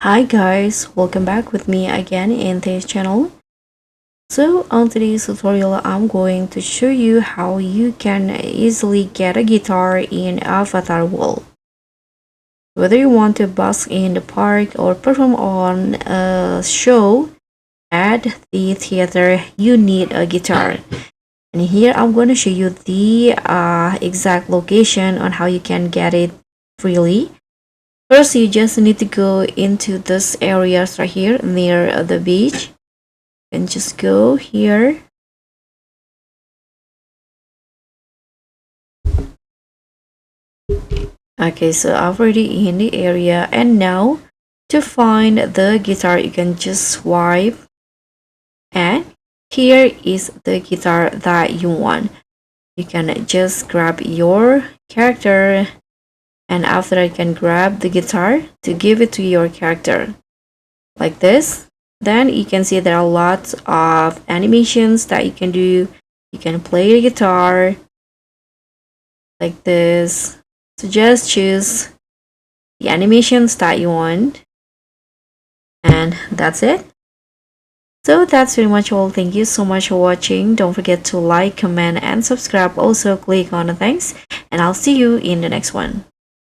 Hi guys, welcome back with me again in this channel. So on today's tutorial, I'm going to show you how you can easily get a guitar in Avatar World. Whether you want to busk in the park or perform on a show at the theater, you need a guitar. And here I'm going to show you the exact location on how you can get it freely. First, you just need to go into this areas right here near the beach and just go here. Okay, so I'm already in the area, and now to find the guitar, you can just swipe, and here is the guitar that you want. You can just grab your character, and after I can grab the guitar to give it to your character like this. Then you can see there are lots of animations that you can do. You can play the guitar like this. So just choose the animations that you want, and that's it. So that's pretty much all. Thank you so much for watching. Don't forget to like, comment, and subscribe. Also click on the thanks, and I'll see you in the next one.